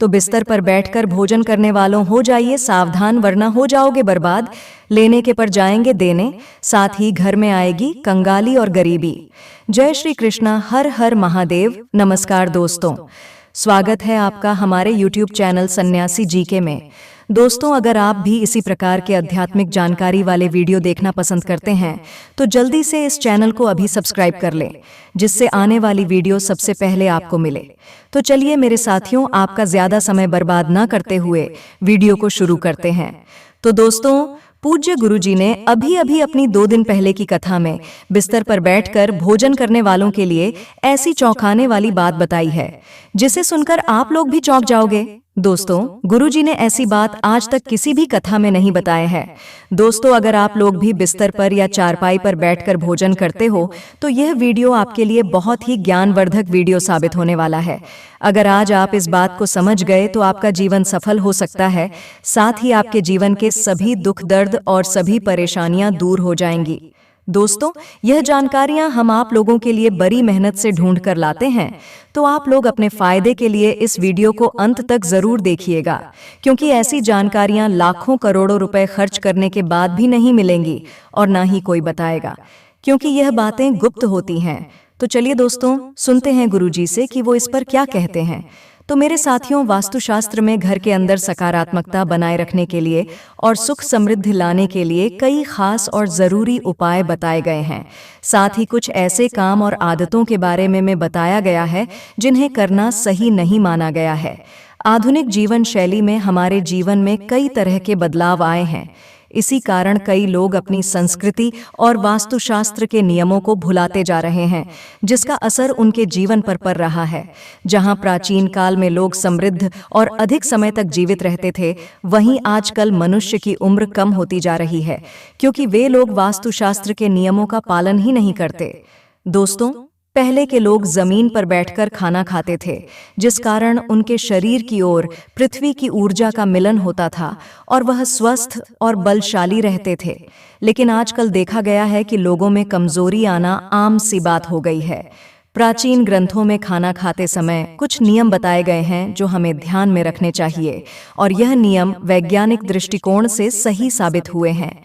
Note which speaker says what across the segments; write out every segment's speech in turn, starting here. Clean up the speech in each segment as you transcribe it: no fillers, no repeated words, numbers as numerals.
Speaker 1: तो बिस्तर पर बैठकर भोजन करने वालों हो जाइए सावधान, वरना हो जाओगे बर्बाद। लेने के पर जाएंगे देने, साथ ही घर में आएगी कंगाली और गरीबी। जय श्री कृष्णा, हर हर महादेव। नमस्कार दोस्तों, स्वागत है आपका हमारे YouTube चैनल सन्यासी जीके में। दोस्तों, अगर आप भी इसी प्रकार के आध्यात्मिक जानकारी वाले वीडियो देखना पसंद करते हैं तो जल्दी से इस चैनल को अभी सब्सक्राइब कर लें, जिससे आने वाली वीडियो सबसे पहले आपको मिले। तो चलिए मेरे साथियों, आपका ज्यादा समय बर्बाद न करते हुए वीडियो को शुरू करते हैं। तो दोस्तों, पूज्य गुरुजी ने अभी अभी अपनी 2 दिन पहले की कथा में बिस्तर पर बैठकर भोजन करने वालों के लिए ऐसी चौंकाने वाली बात बताई है जिसे सुनकर आप लोग भी चौंक जाओगे। दोस्तों, गुरुजी ने ऐसी बात आज तक किसी भी कथा में नहीं बताया है। दोस्तों, अगर आप लोग भी बिस्तर पर या चारपाई पर बैठकर भोजन करते हो तो यह वीडियो आपके लिए बहुत ही ज्ञानवर्धक वीडियो साबित होने वाला है। अगर आज आप इस बात को समझ गए तो आपका जीवन सफल हो सकता है, साथ ही आपके जीवन के सभी दुख दर्द और सभी परेशानियां दूर हो जाएंगी। दोस्तों, यह जानकारियां हम आप लोगों के लिए बड़ी मेहनत से ढूंढ कर लाते हैं, तो आप लोग अपने फायदे के लिए इस वीडियो को अंत तक जरूर देखिएगा, क्योंकि ऐसी जानकारियां लाखों करोड़ों रुपए खर्च करने के बाद भी नहीं मिलेंगी और ना ही कोई बताएगा, क्योंकि यह बातें गुप्त होती हैं। तो चलिए दोस्तों, सुनते हैं गुरुजी से कि वो इस पर क्या कहते हैं। तो मेरे साथियों, वास्तुशास्त्र में घर के अंदर सकारात्मकता बनाए रखने के लिए और सुख समृद्धि लाने के लिए कई खास और जरूरी उपाय बताए गए हैं। साथ ही कुछ ऐसे काम और आदतों के बारे में बताया गया है जिन्हें करना सही नहीं माना गया है। आधुनिक जीवन शैली में हमारे जीवन में कई तरह के बदलाव आए हैं। इसी कारण कई लोग अपनी संस्कृति और वास्तुशास्त्र के नियमों को भुलाते जा रहे हैं, जिसका असर उनके जीवन पर पड़ रहा है। जहां प्राचीन काल में लोग समृद्ध और अधिक समय तक जीवित रहते थे, वहीं आजकल मनुष्य की उम्र कम होती जा रही है, क्योंकि वे लोग वास्तुशास्त्र के नियमों का पालन ही नहीं करते। दोस्तों, पहले के लोग जमीन पर बैठकर खाना खाते थे, जिस कारण उनके शरीर की ओर पृथ्वी की ऊर्जा का मिलन होता था और वह स्वस्थ और बलशाली रहते थे। लेकिन आजकल देखा गया है कि लोगों में कमजोरी आना आम सी बात हो गई है। प्राचीन ग्रंथों में खाना खाते समय कुछ नियम बताए गए हैं जो हमें ध्यान में रखने चाहिए, और यह नियम वैज्ञानिक दृष्टिकोण से सही साबित हुए हैं।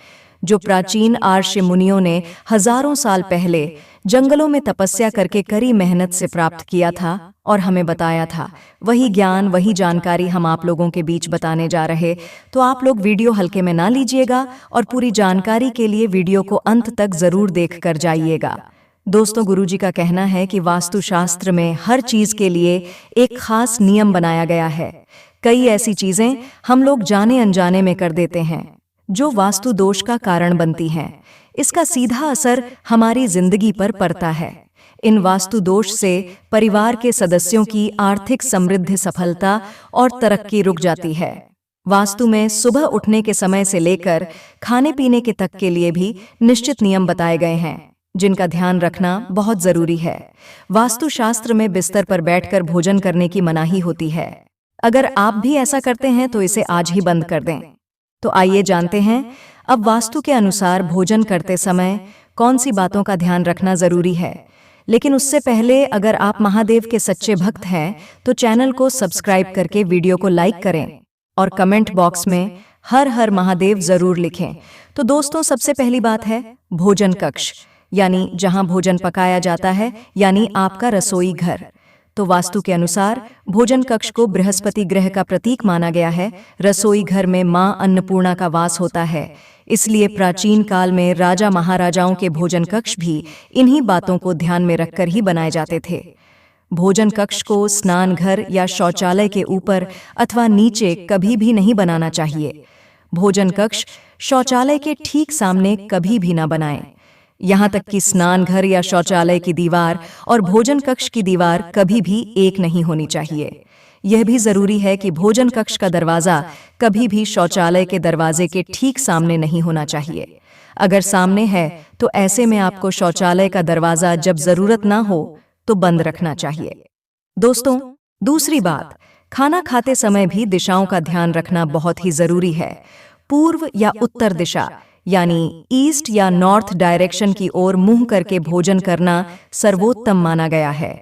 Speaker 1: जो प्राचीन आर्ष मुनियों ने हजारों साल पहले जंगलों में तपस्या करके कड़ी मेहनत से प्राप्त किया था और हमें बताया था, वही ज्ञान, वही जानकारी हम आप लोगों के बीच बताने जा रहे। तो आप लोग वीडियो हल्के में ना लीजिएगा और पूरी जानकारी के लिए वीडियो को अंत तक जरूर देख कर जाइएगा। दोस्तों, गुरुजी का कहना है कि वास्तुशास्त्र में हर चीज के लिए एक खास नियम बनाया गया है। कई ऐसी चीजें हम लोग जाने अनजाने में कर देते हैं जो वास्तु दोष का कारण बनती हैं। इसका सीधा असर हमारी जिंदगी पर पड़ता है। इन वास्तु दोष से परिवार के सदस्यों की आर्थिक समृद्धि, सफलता और तरक्की रुक जाती है। वास्तु में सुबह उठने के समय से लेकर खाने पीने के तक के लिए भी निश्चित नियम बताए गए हैं, जिनका ध्यान रखना बहुत जरूरी है। वास्तुशास्त्र में बिस्तर पर बैठकर भोजन करने की मनाही होती है। अगर आप भी ऐसा करते हैं तो इसे आज ही बंद कर दें। तो आइए जानते हैं अब वास्तु के अनुसार भोजन करते समय कौन सी बातों का ध्यान रखना जरूरी है। लेकिन उससे पहले, अगर आप महादेव के सच्चे भक्त हैं तो चैनल को सब्सक्राइब करके वीडियो को लाइक करें और कमेंट बॉक्स में हर हर महादेव जरूर लिखें। तो दोस्तों, सबसे पहली बात है भोजन कक्ष, यानी जहां भोजन पकाया जाता है, यानी आपका रसोई घर। तो वास्तु के अनुसार भोजन कक्ष को बृहस्पति ग्रह का प्रतीक माना गया है। रसोई घर में मां अन्नपूर्णा का वास होता है, इसलिए प्राचीन काल में राजा महाराजाओं के भोजन कक्ष भी इन्हीं बातों को ध्यान में रखकर ही बनाए जाते थे। भोजन कक्ष को स्नान घर या शौचालय के ऊपर अथवा नीचे कभी भी नहीं बनाना चाहिए। भोजन कक्ष शौचालय के ठीक सामने कभी भी न बनाएं। यहाँ तक कि स्नान घर या शौचालय की दीवार और भोजन कक्ष की दीवार कभी भी एक नहीं होनी चाहिए। यह भी जरूरी है कि भोजन कक्ष का दरवाजा कभी भी शौचालय के दरवाजे के ठीक सामने नहीं होना चाहिए। अगर सामने है तो ऐसे में आपको शौचालय का दरवाजा जब जरूरत ना हो तो बंद रखना चाहिए। दोस्तों, दूसरी बात, खाना खाते समय भी दिशाओं का ध्यान रखना बहुत ही जरूरी है। पूर्व या उत्तर दिशा, यानी ईस्ट या नॉर्थ डायरेक्शन की ओर मुंह करके भोजन करना सर्वोत्तम माना गया है।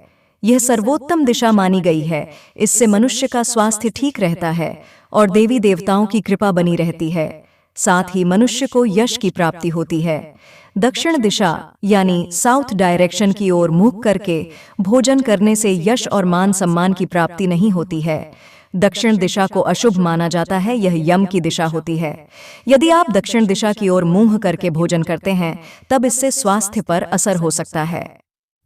Speaker 1: यह सर्वोत्तम दिशा मानी गई है। इससे मनुष्य का स्वास्थ्य ठीक रहता है और देवी देवताओं की कृपा बनी रहती है। साथ ही मनुष्य को यश की प्राप्ति होती है। दक्षिण दिशा यानी साउथ डायरेक्शन की ओर मुख करके भोजन करने से यश और मान सम्मान की प्राप्ति नहीं होती है। दक्षिण दिशा को अशुभ माना जाता है, यह यम की दिशा होती है। यदि आप दक्षिण दिशा की ओर मुंह करके भोजन करते हैं तब इससे स्वास्थ्य पर असर हो सकता है।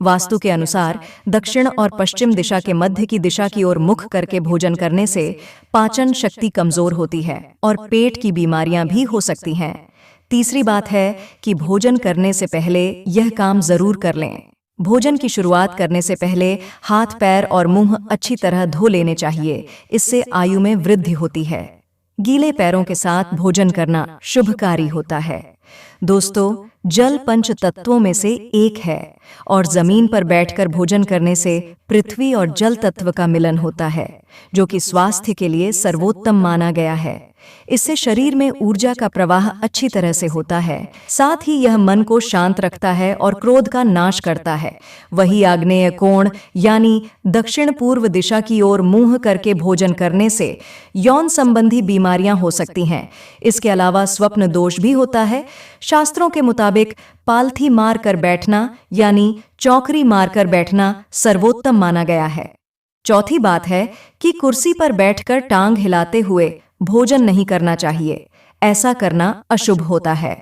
Speaker 1: वास्तु के अनुसार दक्षिण और पश्चिम दिशा के मध्य की दिशा की ओर मुख करके भोजन करने से पाचन शक्ति कमजोर होती है और पेट की बीमारियां भी हो सकती हैं। तीसरी बात है कि भोजन करने से पहले यह काम जरूर कर लें। भोजन की शुरुआत करने से पहले हाथ, पैर और मुंह अच्छी तरह धो लेने चाहिए। इससे आयु में वृद्धि होती है। गीले पैरों के साथ भोजन करना शुभकारी होता है। दोस्तों, जल पंच तत्वों में से एक है और जमीन पर बैठकर भोजन करने से पृथ्वी और जल तत्व का मिलन होता है, जो कि स्वास्थ्य के लिए सर्वोत्तम माना गया है। इससे शरीर में ऊर्जा का प्रवाह अच्छी तरह से होता है। साथ ही यह मन को शांत रखता है और क्रोध का नाश करता है। वही आग्नेय कोण यानी दक्षिण पूर्व दिशा की ओर मुंह करके भोजन करने से यौन संबंधी बीमारियां हो सकती हैं। इसके अलावा स्वप्न दोष भी होता है। शास्त्रों के मुताबिक पालथी मार कर बैठना यानी चौकरी मारकर बैठना सर्वोत्तम माना गया है। चौथी बात है कि कुर्सी पर बैठकर टांग हिलाते हुए भोजन नहीं करना चाहिए। ऐसा करना अशुभ होता है।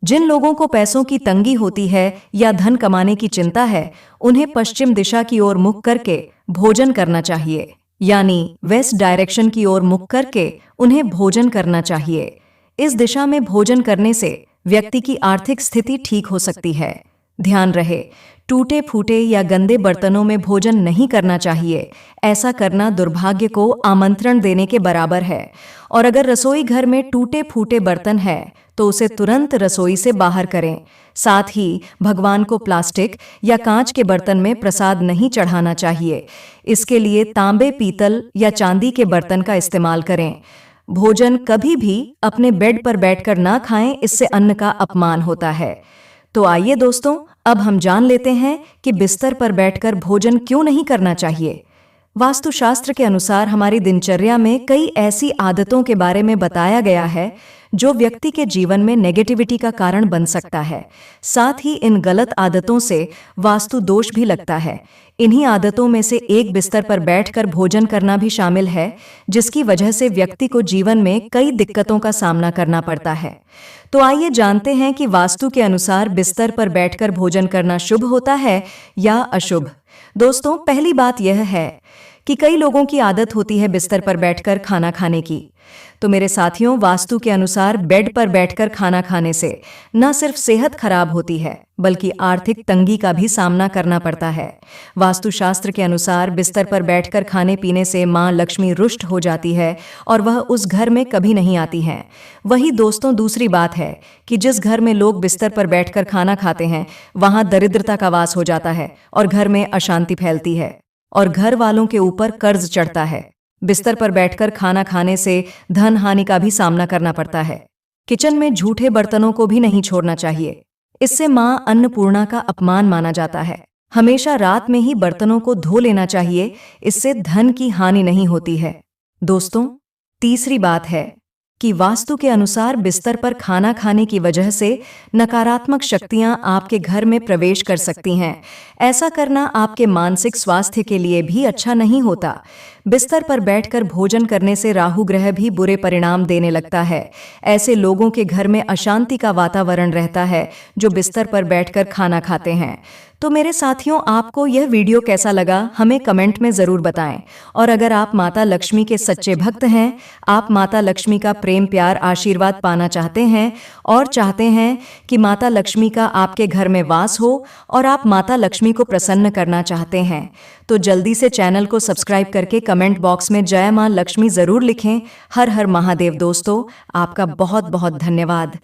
Speaker 1: जिन लोगों को पैसों की तंगी होती है या धन कमाने की चिंता है, उन्हें पश्चिम दिशा की ओर मुख करके भोजन करना चाहिए, यानी वेस्ट डायरेक्शन की ओर मुख करके उन्हें भोजन करना चाहिए। इस दिशा में भोजन करने से व्यक्ति की आर्थिक स्थिति ठीक हो सकती है। ध्यान रहे, टूटे फूटे या गंदे बर्तनों में भोजन नहीं करना चाहिए। ऐसा करना दुर्भाग्य को आमंत्रण देने के बराबर है। और अगर रसोई घर में टूटे फूटे बर्तन है तो उसे तुरंत रसोई से बाहर करें। साथ ही भगवान को प्लास्टिक या कांच के बर्तन में प्रसाद नहीं चढ़ाना चाहिए। इसके लिए तांबे, पीतल या चांदी के बर्तन का इस्तेमाल करें। भोजन कभी भी अपने बेड पर बैठकर ना खाएं, इससे अन्न का अपमान होता है। तो आइए दोस्तों, अब हम जान लेते हैं कि बिस्तर पर बैठकर भोजन क्यों नहीं करना चाहिए। वास्तुशास्त्र के अनुसार हमारी दिनचर्या में कई ऐसी आदतों के बारे में बताया गया है जो व्यक्ति के जीवन में नेगेटिविटी का कारण बन सकता है। साथ ही इन गलत आदतों से वास्तु दोष भी लगता है। इन्हीं आदतों में से एक बिस्तर पर बैठकर भोजन करना भी शामिल है, जिसकी वजह से व्यक्ति को जीवन में कई दिक्कतों का सामना करना पड़ता है। तो आइए जानते हैं कि वास्तु के अनुसार बिस्तर पर बैठकर भोजन करना शुभ होता है या अशुभ। दोस्तों, पहली बात यह है कि कई लोगों की आदत होती है बिस्तर पर बैठकर खाना खाने की। तो मेरे साथियों, वास्तु के अनुसार बेड पर बैठकर खाना खाने से न सिर्फ सेहत खराब होती है बल्कि आर्थिक तंगी का भी सामना करना पड़ता है। वास्तुशास्त्र के अनुसार बिस्तर पर बैठकर खाने पीने से मां लक्ष्मी रुष्ट हो जाती है और वह उस घर में कभी नहीं आती हैं। वही दोस्तों, दूसरी बात है कि जिस घर में लोग बिस्तर पर बैठकर खाना खाते हैं वहां दरिद्रता का वास हो जाता है और घर में अशांति फैलती है और घर वालों के ऊपर कर्ज चढ़ता है। बिस्तर पर बैठकर खाना खाने से धन हानि का भी सामना करना पड़ता है। किचन में झूठे बर्तनों को भी नहीं छोड़ना चाहिए। इससे मां अन्नपूर्णा का अपमान माना जाता है। हमेशा रात में ही बर्तनों को धो लेना चाहिए, इससे धन की हानि नहीं होती है। दोस्तों, तीसरी बात है कि वास्तु के अनुसार बिस्तर पर खाना खाने की वजह से नकारात्मक शक्तियां आपके घर में प्रवेश कर सकती हैं। ऐसा करना आपके मानसिक स्वास्थ्य के लिए भी अच्छा नहीं होता। बिस्तर पर बैठकर भोजन करने से राहु ग्रह भी बुरे परिणाम देने लगता है। ऐसे लोगों के घर में अशांति का वातावरण रहता है जो बिस्तर पर बैठकर खाना खाते हैं। तो मेरे साथियों, आपको यह वीडियो कैसा लगा हमें कमेंट में ज़रूर बताएं। और अगर आप माता लक्ष्मी के सच्चे भक्त हैं, आप माता लक्ष्मी का प्रेम, प्यार, आशीर्वाद पाना चाहते हैं और चाहते हैं कि माता लक्ष्मी का आपके घर में वास हो और आप माता लक्ष्मी को प्रसन्न करना चाहते हैं, तो जल्दी से चैनल को सब्सक्राइब करके कमेंट बॉक्स में जय मां लक्ष्मी ज़रूर लिखें। हर हर महादेव। दोस्तों, आपका बहुत बहुत धन्यवाद।